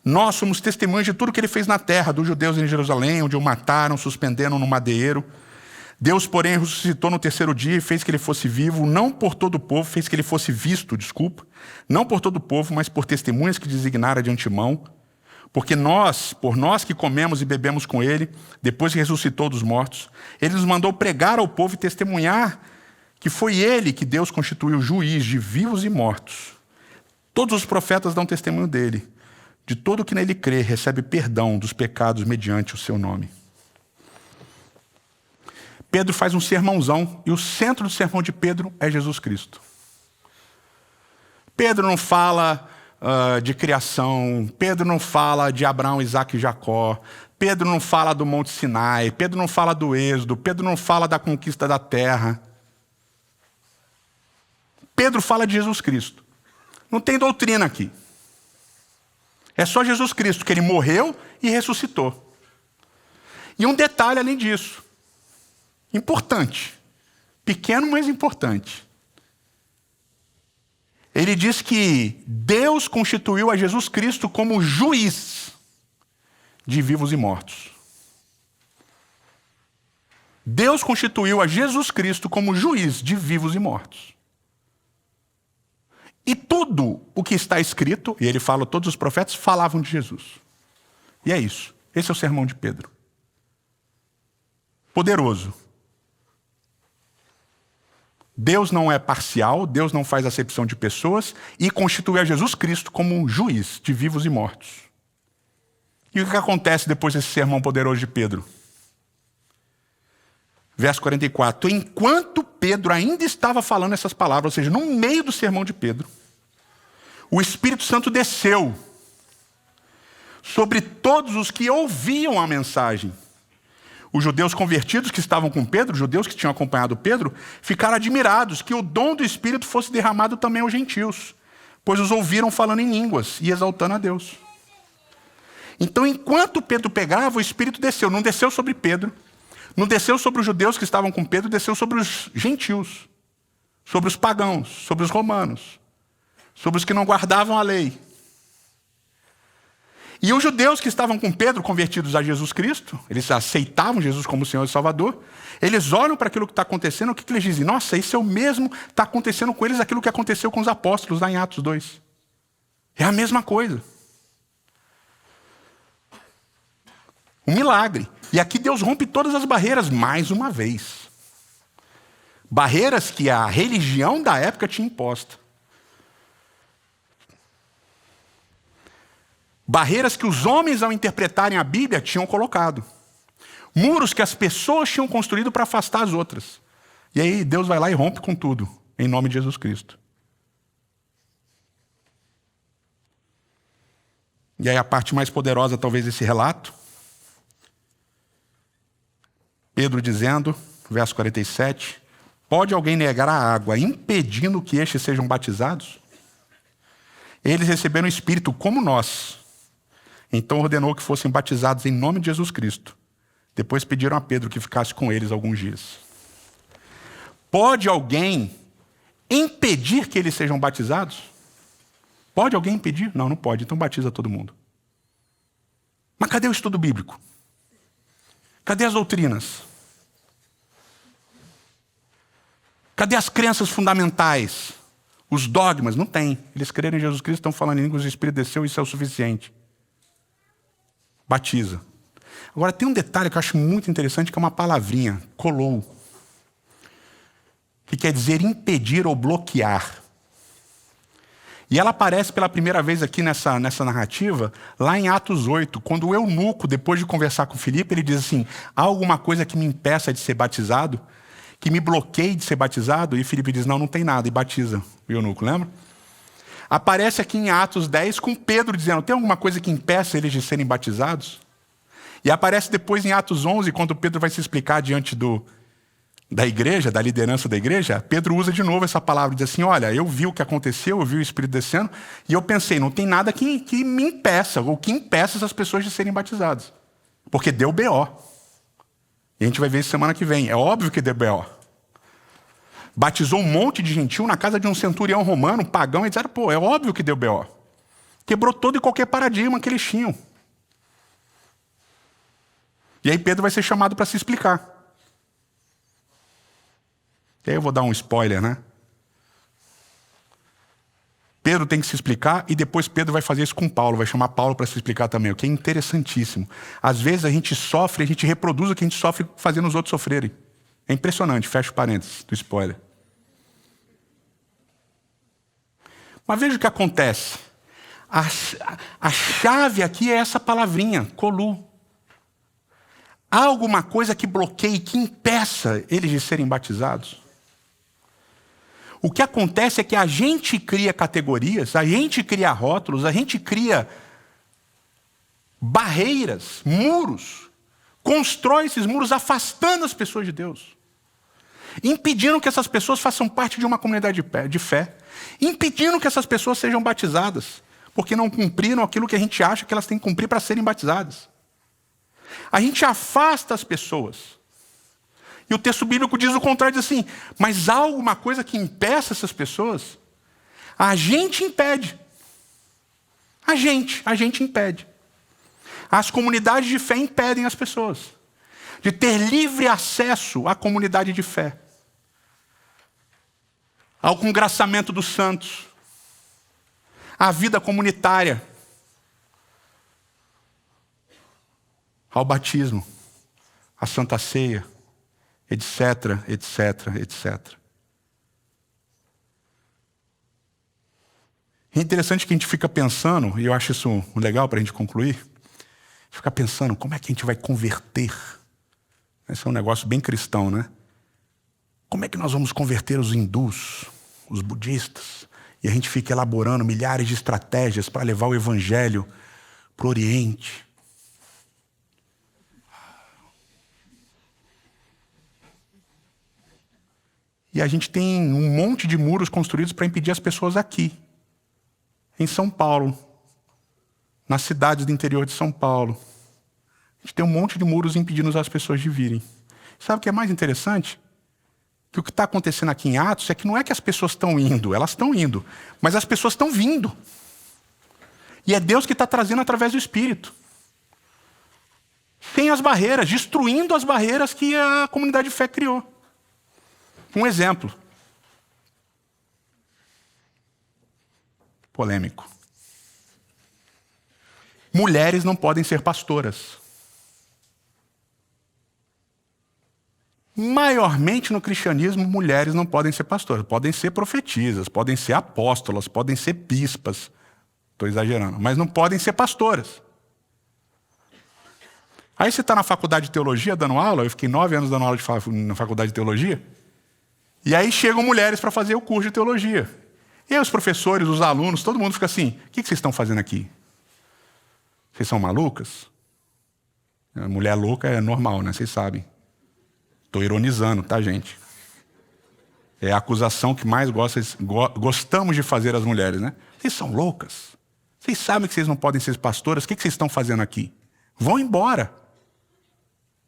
Nós somos testemunhas de tudo que ele fez na terra, dos judeus em Jerusalém, onde o mataram, suspendendo no madeiro. Deus, porém, ressuscitou no terceiro dia e fez que ele fosse vivo, não por todo o povo, fez que ele fosse visto, não por todo o povo, mas por testemunhas que designara de antemão. Porque por nós que comemos e bebemos com ele, depois que ressuscitou dos mortos, ele nos mandou pregar ao povo e testemunhar que foi ele que Deus constituiu juiz de vivos e mortos. Todos os profetas dão testemunho dele. De todo que nele crê, recebe perdão dos pecados mediante o seu nome. Pedro faz um sermãozão, e o centro do sermão de Pedro é Jesus Cristo. Pedro não fala de criação, Pedro não fala de Abraão, Isaac e Jacó, Pedro não fala do Monte Sinai, Pedro não fala do Êxodo, Pedro não fala da conquista da terra. Pedro fala de Jesus Cristo. Não tem doutrina aqui. É só Jesus Cristo, que ele morreu e ressuscitou. E um detalhe além disso. Importante. Pequeno, mas importante. Ele diz que Deus constituiu a Jesus Cristo como juiz de vivos e mortos. Deus constituiu a Jesus Cristo como juiz de vivos e mortos. E tudo o que está escrito, e ele fala, todos os profetas falavam de Jesus. E é isso. Esse é o sermão de Pedro. Poderoso. Deus não é parcial, Deus não faz acepção de pessoas e constitui a Jesus Cristo como um juiz de vivos e mortos. E o que acontece depois desse sermão poderoso de Pedro? Verso 44. Enquanto Pedro ainda estava falando essas palavras, ou seja, no meio do sermão de Pedro, o Espírito Santo desceu sobre todos os que ouviam a mensagem. Os judeus convertidos que estavam com Pedro, os judeus que tinham acompanhado Pedro, ficaram admirados que o dom do Espírito fosse derramado também aos gentios, pois os ouviram falando em línguas e exaltando a Deus. Então, enquanto Pedro pegava, o Espírito desceu. Não desceu sobre Pedro, não desceu sobre os judeus que estavam com Pedro, desceu sobre os gentios, sobre os pagãos, sobre os romanos, sobre os que não guardavam a lei. E os judeus que estavam com Pedro, convertidos a Jesus Cristo, eles aceitavam Jesus como Senhor e Salvador, eles olham para aquilo que está acontecendo, o que eles dizem? Nossa, isso é o mesmo, está acontecendo com eles aquilo que aconteceu com os apóstolos lá em Atos 2. É a mesma coisa. Um milagre. E aqui Deus rompe todas as barreiras mais uma vez. Barreiras que a religião da época tinha imposto. Barreiras que os homens, ao interpretarem a Bíblia, tinham colocado. Muros que as pessoas tinham construído para afastar as outras. E aí Deus vai lá e rompe com tudo, em nome de Jesus Cristo. E aí a parte mais poderosa, talvez, desse relato. Pedro dizendo, verso 47, pode alguém negar a água, impedindo que estes sejam batizados? Eles receberam o Espírito como nós. Então ordenou que fossem batizados em nome de Jesus Cristo. Depois pediram a Pedro que ficasse com eles alguns dias. Pode alguém impedir que eles sejam batizados? Pode alguém impedir? Não, não pode. Então batiza todo mundo. Mas cadê o estudo bíblico? Cadê as doutrinas? Cadê as crenças fundamentais? Os dogmas? Não tem. Eles creram em Jesus Cristo, estão falando em línguas, o Espírito desceu, isso é o suficiente. Batiza. Agora tem um detalhe que eu acho muito interessante, que é uma palavrinha, kolou, que quer dizer impedir ou bloquear. E ela aparece pela primeira vez aqui nessa narrativa, lá em Atos 8, quando o eunuco, depois de conversar com Filipe, ele diz assim, há alguma coisa que me impeça de ser batizado? Que me bloqueie de ser batizado? E Filipe diz, não, não tem nada, e batiza o eunuco, lembra? Aparece aqui em Atos 10 com Pedro dizendo, tem alguma coisa que impeça eles de serem batizados? E aparece depois em Atos 11, quando Pedro vai se explicar diante da igreja, da liderança da igreja, Pedro usa de novo essa palavra, diz assim, olha, eu vi o que aconteceu, eu vi o Espírito descendo, e eu pensei, não tem nada que me impeça, ou que impeça essas pessoas de serem batizadas. Porque deu B.O. E a gente vai ver isso semana que vem. É óbvio que deu B.O. batizou um monte de gentil na casa de um centurião romano, um pagão, e disseram, pô, é óbvio que deu B.O. Quebrou todo e qualquer paradigma que eles tinham. E aí Pedro vai ser chamado para se explicar. E aí eu vou dar um spoiler, né? Pedro tem que se explicar e depois Pedro vai fazer isso com Paulo, vai chamar Paulo para se explicar também, o que é interessantíssimo. Às vezes a gente sofre, a gente reproduz o que a gente sofre fazendo os outros sofrerem. É impressionante, fecha parênteses do spoiler. Mas veja o que acontece. A chave aqui é essa palavrinha, colu. Há alguma coisa que bloqueie, que impeça eles de serem batizados? O que acontece é que a gente cria categorias, a gente cria rótulos, a gente cria barreiras, muros, constrói esses muros afastando as pessoas de Deus, impedindo que essas pessoas façam parte de uma comunidade de fé, impedindo que essas pessoas sejam batizadas, porque não cumpriram aquilo que a gente acha que elas têm que cumprir para serem batizadas. A gente afasta as pessoas. E o texto bíblico diz o contrário, diz assim, mas há alguma coisa que impeça essas pessoas? A gente impede. A gente impede. As comunidades de fé impedem as pessoas de ter livre acesso à comunidade de fé, ao congraçamento dos santos, à vida comunitária, ao batismo, à Santa Ceia, etc, etc, etc. É interessante que a gente fica pensando, e eu acho isso legal para a gente concluir, fica pensando como é que a gente vai converter. Esse é um negócio bem cristão, né? Como é que nós vamos converter os hindus, os budistas? E a gente fica elaborando milhares de estratégias para levar o evangelho para o Oriente. E a gente tem um monte de muros construídos para impedir as pessoas aqui, em São Paulo, nas cidades do interior de São Paulo. A gente tem um monte de muros impedindo as pessoas de virem. Sabe o que é mais interessante? Que o que está acontecendo aqui em Atos é que não é que as pessoas estão indo, elas estão indo, mas as pessoas estão vindo. E é Deus que está trazendo através do Espírito. Sem as barreiras, destruindo as barreiras que a comunidade de fé criou. Um exemplo. Polêmico. Mulheres não podem ser pastoras. Maiormente no cristianismo, mulheres não podem ser pastoras. Podem ser profetisas, podem ser apóstolas, podem ser bispas. Estou exagerando. Mas não podem ser pastoras. Aí você está na faculdade de teologia dando aula. Eu fiquei 9 anos dando aula na faculdade de teologia. E aí chegam mulheres para fazer o curso de teologia. E aí os professores, os alunos, todo mundo fica assim, o que vocês estão fazendo aqui? Vocês são malucas? A mulher louca é normal, né? Vocês sabem. Estou ironizando, tá, gente? É a acusação que mais gostamos de fazer às mulheres, né? Vocês são loucas? Vocês sabem que vocês não podem ser pastoras? O que vocês estão fazendo aqui? Vão embora.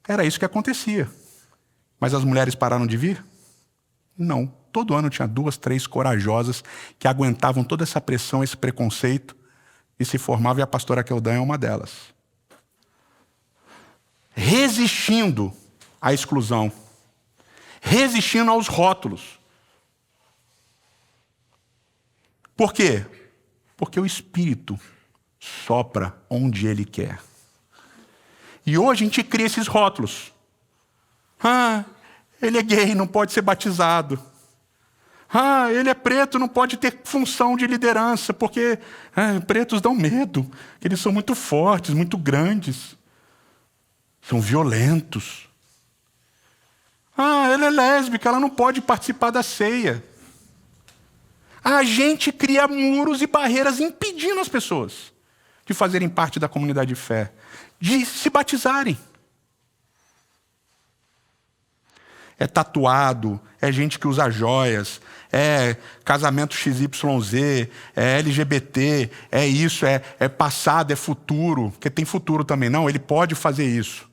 Era isso que acontecia. Mas as mulheres pararam de vir? Não. Todo ano tinha 2, 3 corajosas que aguentavam toda essa pressão, esse preconceito e se formavam, e a pastora Keldan é uma delas. Resistindo à exclusão, resistindo aos rótulos. Por quê? Porque o Espírito sopra onde Ele quer. E hoje a gente cria esses rótulos. Ele é gay, não pode ser batizado. Ele é preto, não pode ter função de liderança, porque pretos dão medo. Eles são muito fortes, muito grandes. São violentos. Ela é lésbica, ela não pode participar da ceia. A gente cria muros e barreiras impedindo as pessoas de fazerem parte da comunidade de fé, de se batizarem. É tatuado, é gente que usa joias, é casamento XYZ, é LGBT, é isso, é passado, é futuro, porque tem futuro também. Não, ele pode fazer isso.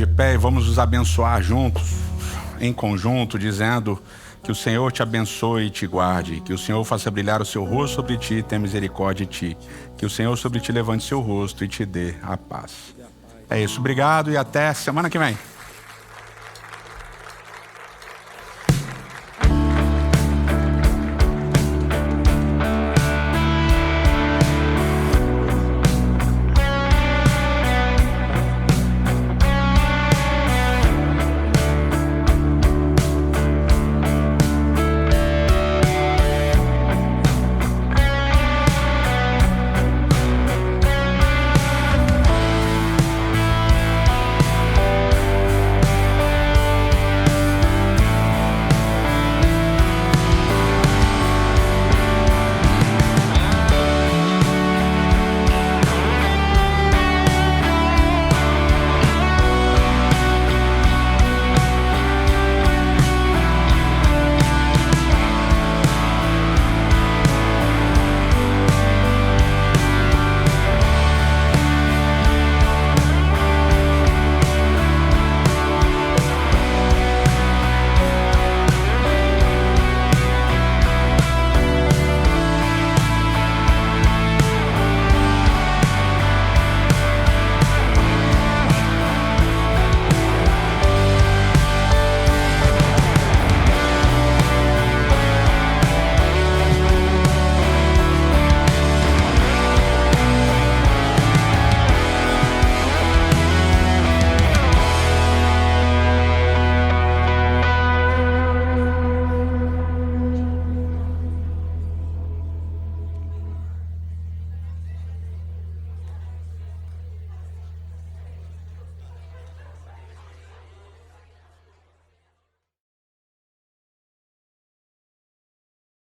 de pé e vamos nos abençoar juntos, em conjunto, dizendo que o Senhor te abençoe e te guarde, que o Senhor faça brilhar o seu rosto sobre ti e tenha misericórdia de ti, que o Senhor sobre ti levante seu rosto e te dê a paz. É isso, obrigado e até semana que vem.